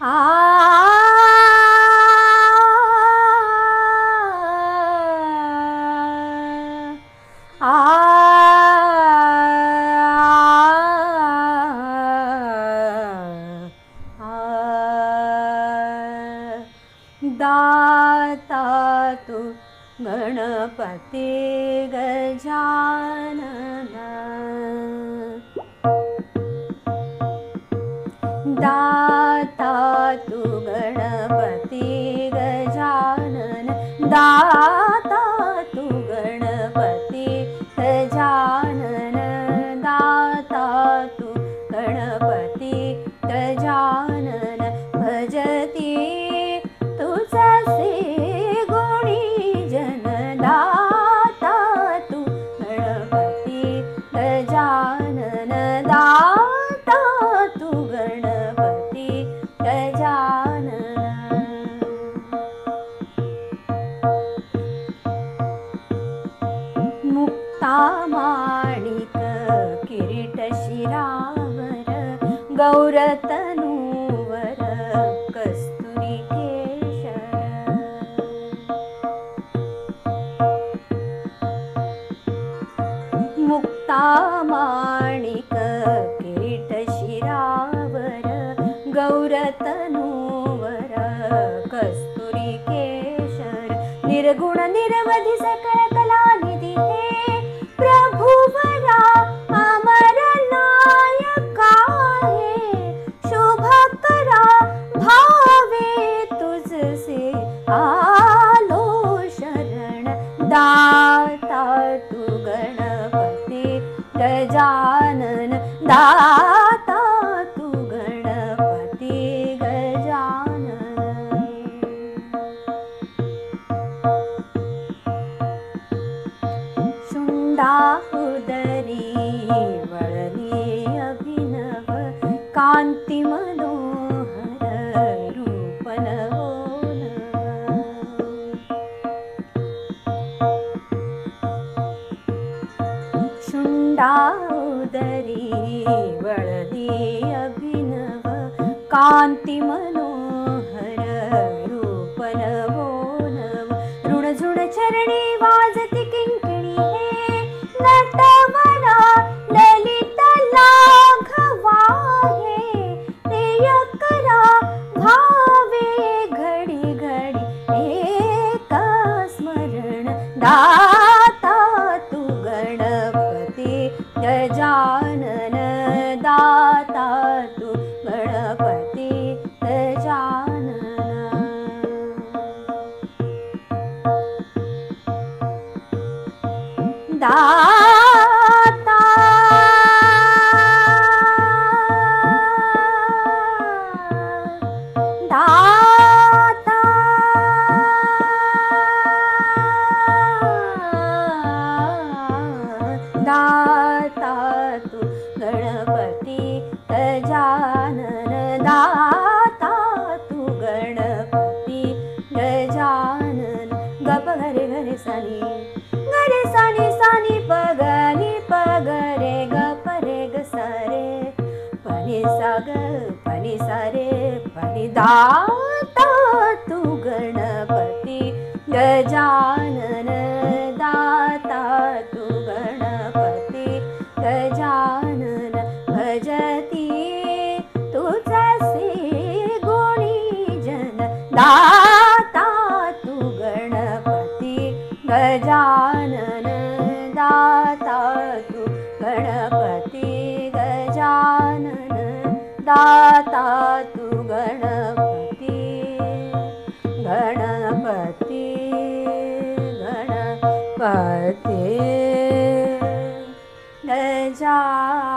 आ दाता तू गणपती गजानन, दाता तू गणपती गजानन, दाता तू गणपती गजानन, दाता तू गणपती गजानन, भजती तुझसे गुणी जन, दाता तू गणपती गजानन, दाता तू गणपती गजानन। मुक्ता माणिक किरीट शिरावर, गौरतनूवर कस्तुरी केशर, मुक्ता माणिक किरीट शिरावर, गौरतनूवर कस्तुरी केशर, निर्गुण निरवधि सकळ कलानिधी हे प्रभुवरा अमर नायका हे, शुभकरा भावे तुझसे आलो शरण, दाता तू गणपती गजानन, दाता तू गणपती गजानन। शुंडा उदरी वळली अभिनव, कांती मनोहर रूप नवोनव, शुंडा उदरी वळली अभिनव, कांती मनोहर रूप नवोनव, ऋणझुण चरणी वाजती किंकिणी हे, नटवरा ललित लाघवा हे, प्रियकरा भावे घडी घडी एक स्मरण, दाता तू गणपती गजानन, दाता तू गणपती गजानन। दाता दाता दाता तू गणपती गजानन, दाता तू गणपती गजानन। गप घरे घरे सानी गरे सानी सानी पगनी पगरे गप रे ग सारे पनि साग पनि सारे पनि, दाता तू गणपती गजानन, दाता तू गणपती गजानन, भजती तुझसे गुणी जन, दाता तू गणपती गजानन, दाता तू गणपती गजानन, दाता तू गणपती गणपती गणपती गजानन।